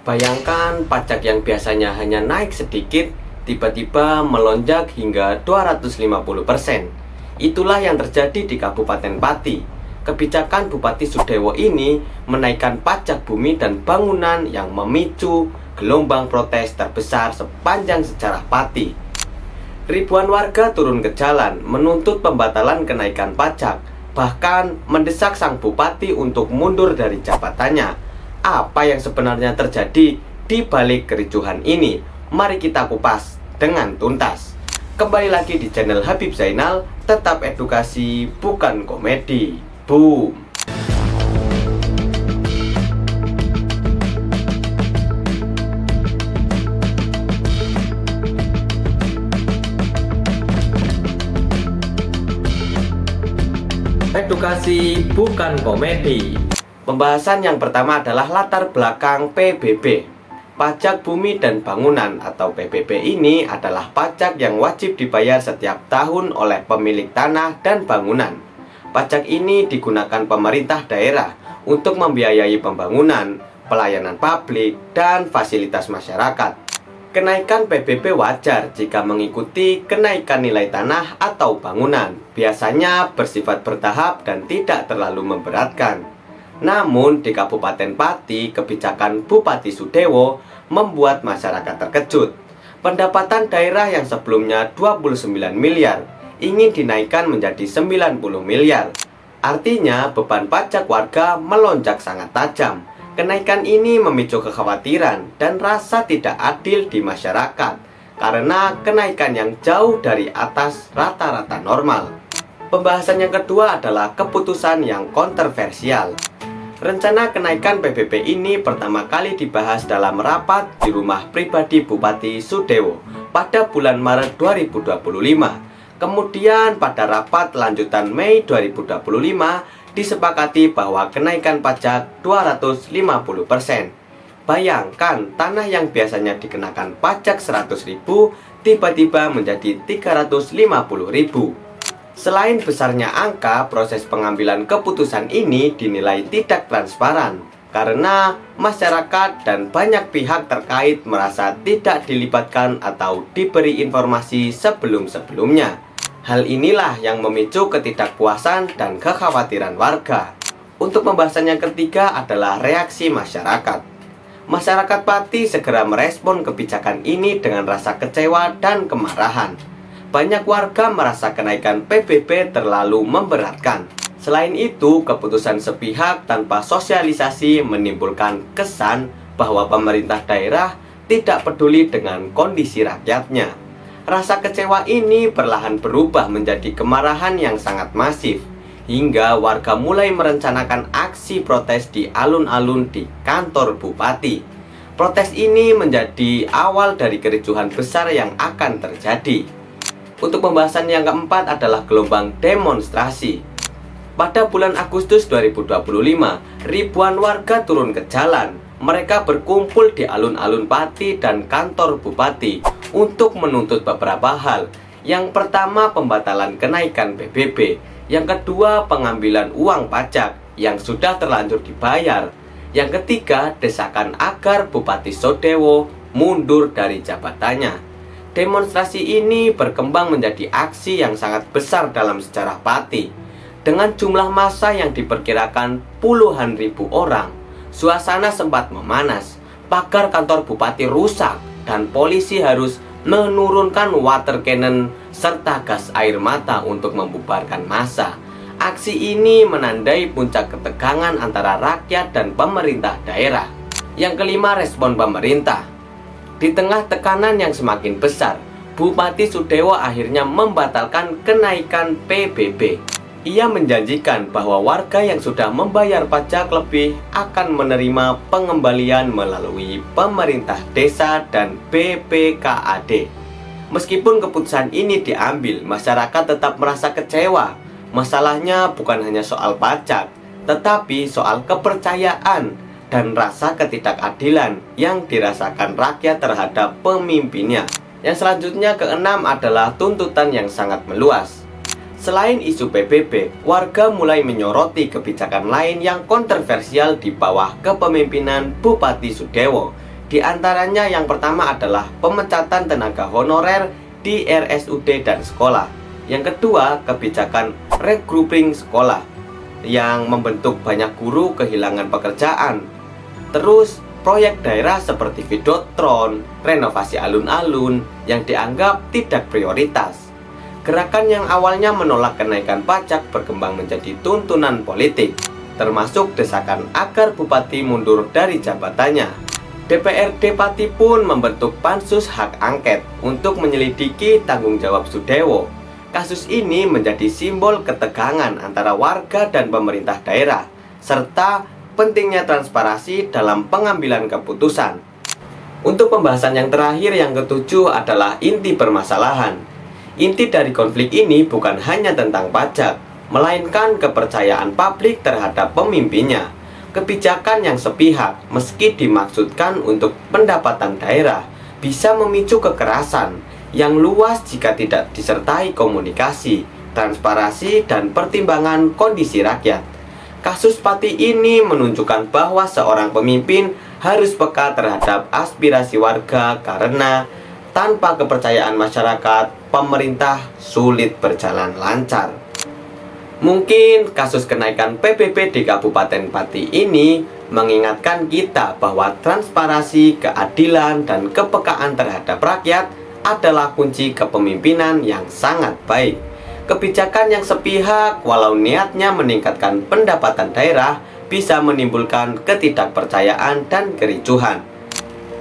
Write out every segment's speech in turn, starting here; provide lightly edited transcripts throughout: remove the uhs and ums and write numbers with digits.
Bayangkan pajak yang biasanya hanya naik sedikit, tiba-tiba melonjak hingga 250%. Itulah yang terjadi di Kabupaten Pati. Kebijakan Bupati Sudewo ini menaikkan pajak bumi dan bangunan yang memicu gelombang protes terbesar sepanjang sejarah Pati. Ribuan warga turun ke jalan menuntut pembatalan kenaikan pajak, bahkan mendesak sang bupati untuk mundur dari jabatannya. Apa yang sebenarnya terjadi di balik kericuhan ini? Mari kita kupas dengan tuntas. Kembali lagi di channel Habib Zainal, tetap edukasi bukan komedi. Boom. Edukasi bukan komedi. Pembahasan yang pertama adalah latar belakang PBB. Pajak bumi dan bangunan atau PBB ini adalah pajak yang wajib dibayar setiap tahun oleh pemilik tanah dan bangunan. Pajak ini digunakan pemerintah daerah untuk membiayai pembangunan, pelayanan publik, dan fasilitas masyarakat. Kenaikan PBB wajar jika mengikuti kenaikan nilai tanah atau bangunan. Biasanya bersifat bertahap dan tidak terlalu memberatkan. Namun di Kabupaten Pati, kebijakan Bupati Sudewo membuat masyarakat terkejut. Pendapatan daerah yang sebelumnya 29 miliar ingin dinaikkan menjadi 90 miliar. Artinya beban pajak warga melonjak sangat tajam. Kenaikan ini memicu kekhawatiran dan rasa tidak adil di masyarakat karena kenaikan yang jauh dari atas rata-rata normal. Pembahasan yang kedua adalah keputusan yang kontroversial. Rencana kenaikan PBB ini pertama kali dibahas dalam rapat di rumah pribadi Bupati Sudewo pada bulan Maret 2025. Kemudian pada rapat lanjutan Mei 2025 disepakati bahwa kenaikan pajak 250%. Bayangkan tanah yang biasanya dikenakan pajak 100.000 tiba-tiba menjadi 350.000. Selain besarnya angka, proses pengambilan keputusan ini dinilai tidak transparan karena masyarakat dan banyak pihak terkait merasa tidak dilibatkan atau diberi informasi sebelum-sebelumnya. Hal inilah yang memicu ketidakpuasan dan kekhawatiran warga. Untuk pembahasan yang ketiga adalah reaksi masyarakat. Masyarakat Pati segera merespon kebijakan ini dengan rasa kecewa dan kemarahan. Banyak warga merasa kenaikan PBB terlalu memberatkan. Selain itu, keputusan sepihak tanpa sosialisasi menimbulkan kesan bahwa pemerintah daerah tidak peduli dengan kondisi rakyatnya. Rasa kecewa ini perlahan berubah menjadi kemarahan yang sangat masif, hingga warga mulai merencanakan aksi protes di alun-alun di kantor bupati. Protes ini menjadi awal dari kericuhan besar yang akan terjadi. Untuk pembahasan yang keempat adalah gelombang demonstrasi. Pada bulan Agustus 2025, ribuan warga turun ke jalan. Mereka berkumpul di alun-alun Pati dan kantor bupati untuk menuntut beberapa hal. Yang pertama, pembatalan kenaikan PBB. Yang kedua, pengambilan uang pajak yang sudah terlanjur dibayar. Yang ketiga, desakan agar Bupati Sudewo mundur dari jabatannya. Demonstrasi ini berkembang menjadi aksi yang sangat besar dalam sejarah Pati. Dengan jumlah massa yang diperkirakan puluhan ribu orang, suasana sempat memanas. Pagar kantor bupati rusak dan polisi harus menurunkan water cannon serta gas air mata untuk membubarkan massa. Aksi ini menandai puncak ketegangan antara rakyat dan pemerintah daerah. Yang kelima, respon pemerintah. Di tengah tekanan yang semakin besar, Bupati Sudewo akhirnya membatalkan kenaikan PBB. Ia menjanjikan bahwa warga yang sudah membayar pajak lebih akan menerima pengembalian melalui pemerintah desa dan BPKAD. Meskipun keputusan ini diambil, masyarakat tetap merasa kecewa. Masalahnya bukan hanya soal pajak, tetapi soal kepercayaan dan rasa ketidakadilan yang dirasakan rakyat terhadap pemimpinnya. Yang selanjutnya keenam adalah tuntutan yang sangat meluas. Selain isu PBB, warga mulai menyoroti kebijakan lain yang kontroversial di bawah kepemimpinan Bupati Sudewo, Di antaranya yang pertama adalah pemecatan tenaga honorer di RSUD dan sekolah. Yang kedua, kebijakan regrouping sekolah yang membentuk banyak guru kehilangan pekerjaan. Terus, proyek daerah seperti Videotron, renovasi alun-alun yang dianggap tidak prioritas. Gerakan yang awalnya menolak kenaikan pajak berkembang menjadi tuntunan politik, termasuk desakan agar bupati mundur dari jabatannya. DPRD Pati pun membentuk pansus hak angket untuk menyelidiki tanggung jawab Sudewo. Kasus ini menjadi simbol ketegangan antara warga dan pemerintah daerah, serta pentingnya transparansi dalam pengambilan keputusan. Untuk pembahasan yang terakhir, yang ketujuh adalah inti permasalahan. Inti dari konflik ini bukan hanya tentang pajak, melainkan kepercayaan publik terhadap pemimpinnya. Kebijakan yang sepihak, meski dimaksudkan untuk pendapatan daerah, bisa memicu kekerasan yang luas jika tidak disertai komunikasi, transparansi, dan pertimbangan kondisi rakyat. Kasus Pati ini menunjukkan bahwa seorang pemimpin harus peka terhadap aspirasi warga karena tanpa kepercayaan masyarakat, pemerintah sulit berjalan lancar. Mungkin kasus kenaikan PPP di Kabupaten Pati ini mengingatkan kita bahwa transparansi, keadilan, dan kepekaan terhadap rakyat adalah kunci kepemimpinan yang sangat baik. Kebijakan yang sepihak, walau niatnya meningkatkan pendapatan daerah, bisa menimbulkan ketidakpercayaan dan kericuhan.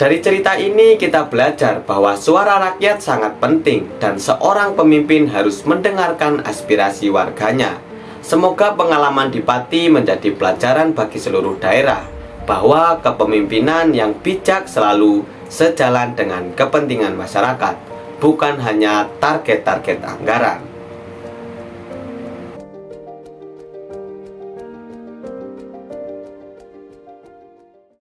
Dari cerita ini kita belajar bahwa suara rakyat sangat penting dan seorang pemimpin harus mendengarkan aspirasi warganya. Semoga pengalaman di Pati menjadi pelajaran bagi seluruh daerah bahwa kepemimpinan yang bijak selalu sejalan dengan kepentingan masyarakat, bukan hanya target-target anggaran.